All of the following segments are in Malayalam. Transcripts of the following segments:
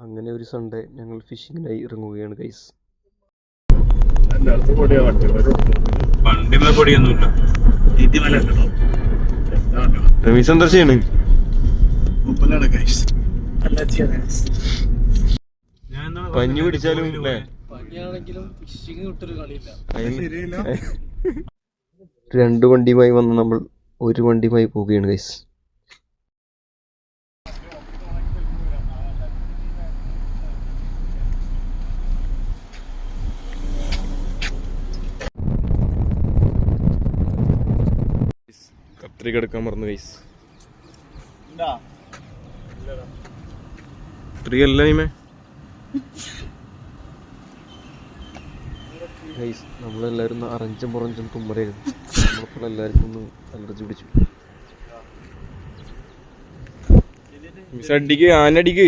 അങ്ങനെ ഒരു സൺഡേ ഞങ്ങൾ ഫിഷിങ്ങിനായി ഇറങ്ങുകയാണ് ഗൈസ്. പഞ്ഞു പിടിച്ചാലും രണ്ട് വണ്ടിയുമായി വന്ന് നമ്മൾ ഒരു വണ്ടിയുമായി പോവുകയാണ് ഗൈസ്. കത്രിക എടുക്കാൻ മറന്നു ഗൈസ്. കത്രികല്ല നീമേ ഗൈസ്. നമ്മളെല്ലാവരും അറഞ്ചും പുറഞ്ചും തുമ്മലായിരുന്നു. നമ്മളിപ്പോൾ എല്ലാവർക്കും ഒന്ന് അലർജി പിടിച്ചു. അടിക്ക് ആനടിക്ക്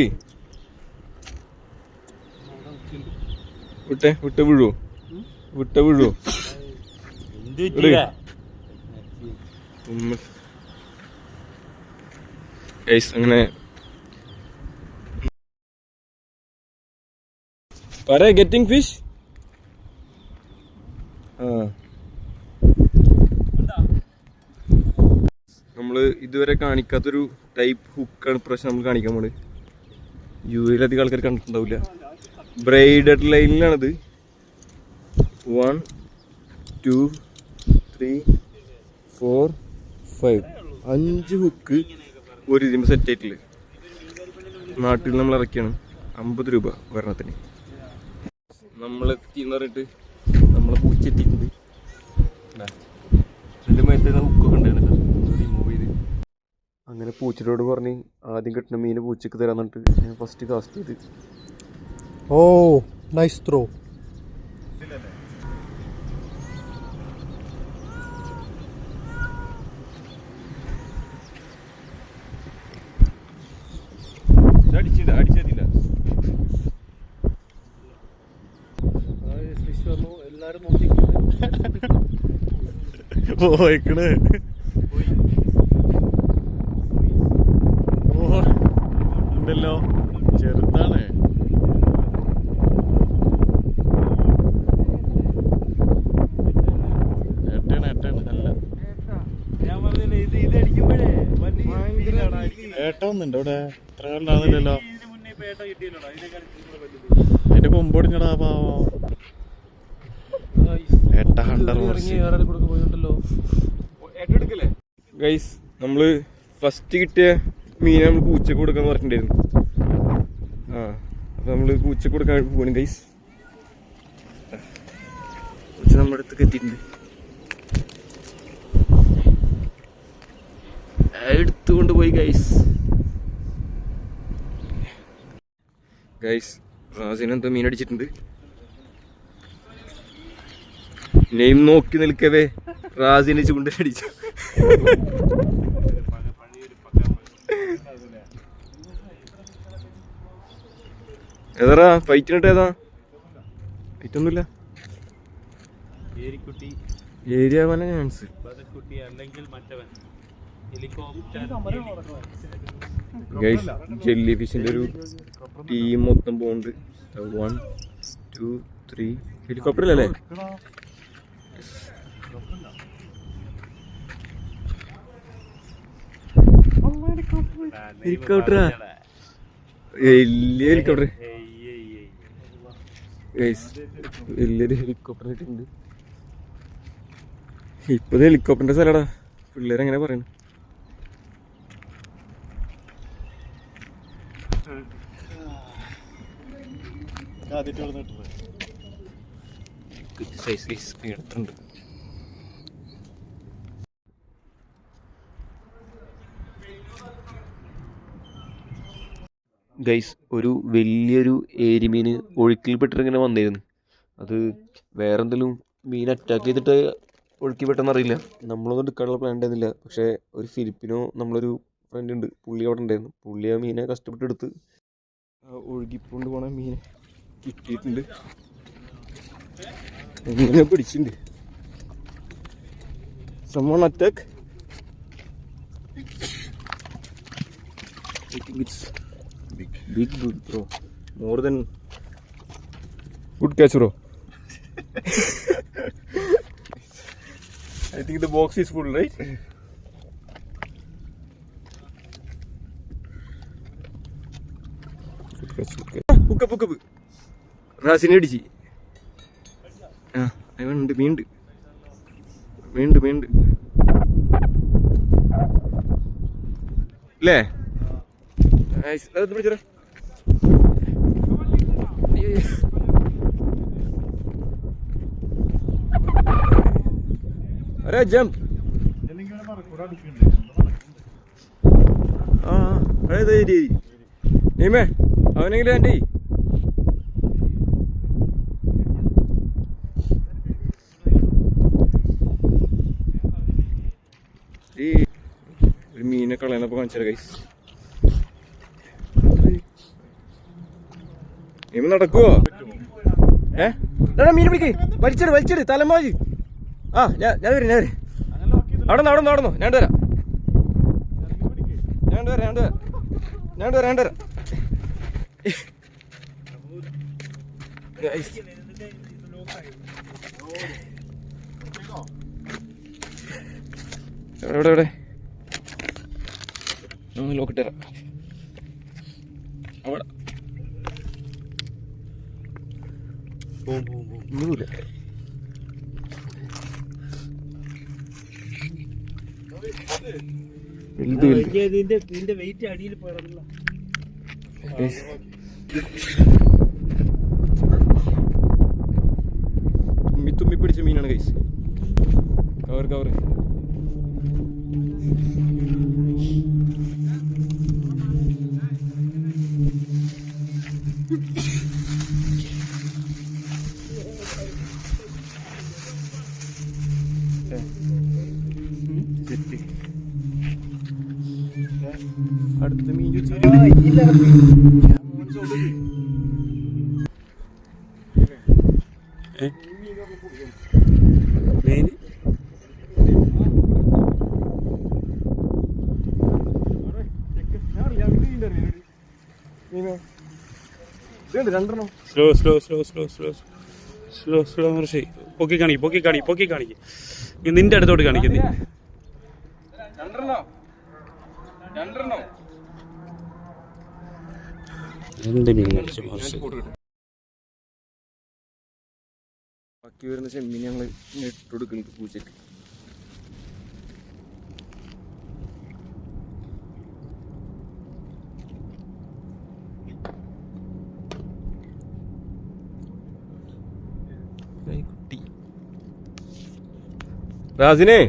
വിട്ട വീഴുവോ തുമ്മൽ ഗൈസ്. അങ്ങനെ ഗെറ്റിംഗ് ഫിഷ്. നമ്മള് ഇതുവരെ കാണിക്കാത്തൊരു ടൈപ്പ് ഹുക്കാണ് ഇപ്രാവശ്യം നമ്മൾ കാണിക്കാൻ പോണത്. യു.എയിൽ അധികം ആൾക്കാർ കണ്ടിട്ടുണ്ടാവില്ല. ബ്രൈഡഡ് ലൈനിലാണിത്. 1 2 3 4 5 5 ഹുക്ക് ഒരു ഇതിന് സെറ്റ് ആയിട്ടില്ല. നാട്ടിൽ നമ്മൾ ഇറക്കിയാണ്. 50 രൂപ ഒരെണ്ണത്തിന്. നമ്മളെത്തിന്ന് പറഞ്ഞിട്ട് നമ്മളെ പൂച്ച എത്തിയിട്ടുണ്ട്. എൻ്റെ മേത്തുള്ള ഹുക്കൊക്കെ ഉണ്ടായിരുന്നില്ല, റിമൂവ് ചെയ്ത്. അങ്ങനെ പൂച്ചയോട് പറഞ്ഞ് ആദ്യം കിട്ടുന്ന മീന് പൂച്ചക്ക് തരാൻ പറഞ്ഞിട്ട് ഞാൻ ഫസ്റ്റ് കാസ്റ്റ് ചെയ്ത്. ഓ നൈസ് ത്രോ. അടിച്ചതില്ല. എല്ലാരും പോയിക്കണ്. ഉണ്ടല്ലോ, ചെറുതാണ്. ഏട്ടൊന്നുണ്ട് ഇവിടെ. എത്ര കാലം അതിന്റെ കൊമ്പൊടിഞ്ഞടാ പാവം. ഗൈസ്, നമ്മള് ഫസ്റ്റ് കിട്ടിയ മീനെ നമ്മൾ പൂച്ചക്ക് കൊടുക്കാന്ന് പറഞ്ഞിട്ടുണ്ടായിരുന്നു. അപ്പൊ നമ്മള് പൂച്ചക്ക് കൊടുക്കാൻ പോവാണ് ഗൈസ്. പൂച്ച നമ്മുടെ അടുത്തേക്ക് എത്തിയിട്ടുണ്ട്. എടുത്തുകൊണ്ട് പോയി ഗൈസ്. റാസിനെന്തോ മീൻ അടിച്ചിട്ടുണ്ട്. നെയിം നോക്കി നിൽക്കവേ റാസിനെ ചൂണ്ടടിച്ചു. ഏതാ ഫൈറ്റിനിട്ട്? ഏതാ ഫൈറ്റൊന്നുമില്ല. ഏരിയ ആവാനാ ചാൻസ്. ഗൈസ്, ജെല്ലി ഫിഷിന്റെ ഒരു ടീം മൊത്തം പോകുന്നുണ്ട്. 1 2 3 ഹെലികോപ്റ്ററിലല്ലേ? ഹെലികോപ്റ്ററാ? വലിയ ഹെലികോപ്റ്റർ. വലിയൊരു ഹെലികോപ്റ്റർ കിട്ടുന്നുണ്ട്. ഇപ്പത് ഹെലികോപ്റ്ററിന്റെ സ്ഥലടാ. പിള്ളേരെങ്ങനെ പറയണ? എടുത്തുണ്ട്. ഗൈസ്, ഒരു വലിയൊരു ഏരിമീന് ഒഴുക്കിൽപ്പെട്ടിട്ട് ഇങ്ങനെ വന്നിരുന്നു. അത് വേറെ എന്തെങ്കിലും മീൻ അറ്റാക്ക് ചെയ്തിട്ട് ഒഴുക്കി പെട്ടെന്നറിയില്ല. നമ്മളൊന്നും എടുക്കാനുള്ള പ്ലാൻ ഉണ്ടായിരുന്നില്ല. പക്ഷേ ഒരു ഫിലിപ്പിനോ നമ്മളൊരു ഫ്രണ്ട് ഉണ്ട്, പുള്ളി അവിടെ ഉണ്ടായിരുന്നു. പുള്ളി ആ മീനെ കഷ്ടപ്പെട്ടെടുത്ത് ഒഴുകിക്കൊണ്ട് പോണ മീനെ കിട്ടിയിട്ടുണ്ട്. എങ്ങനെ പിടിച്ചിട്ടുണ്ട്. someone attack. I think it's big bro. More than good catch, bro. I think the box is full, right? Good catch, good catch. Hook up. Rasine അടിച്ച്. വീണ്ട്. ഇല്ലേ? Nice. അത് പിടിച്ചോ. അരെ ജംപ്. നീമേ അവനെങ്കിലും എൻ്റെ ഈ ഒരു മീനെ കളയാനപ്പോ കാണിച്ചാൽ കൈസ് നീമ നടക്കുവോ? മീനെ പിടിക്കേ വലിച്ചിട് തലമാജി. ഞാൻ വരും അവിടെ നടന്നോ ഞാൻ വരാം. എവിടെ നോക്കിട്ട് തരാം. അവിടെ ഒന്നുമില്ല. ഇതിന്റെ വെയിറ്റ് അടിയിൽ പോയതല്ല. തുമ്മി പിടിച്ച മീനാണ് കൈസ്. കവർ അടുത്ത മീൻ രണ്ടെണ്ണം. സ്ലോ പൊക്കി കാണിക്ക്. നിന്റെ അടുത്തോട്ട് കാണിക്കുന്നേ. രണ്ട് മീൻ കളിച്ചു. ബാക്കി വരുന്ന ചെമ്മീൻ ഞങ്ങൾ ഇട്ടുകൊടുക്കുന്നത് പൂച്ചയ്ക്ക്. കുട്ടി റാസിനെ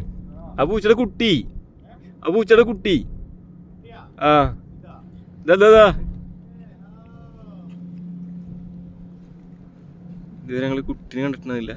ആ പൂച്ചയുടെ കുട്ടി ഇതുവരെ ഞങ്ങൾ കുട്ടീനെ കണ്ടിട്ടുണ്ടാവില്ല.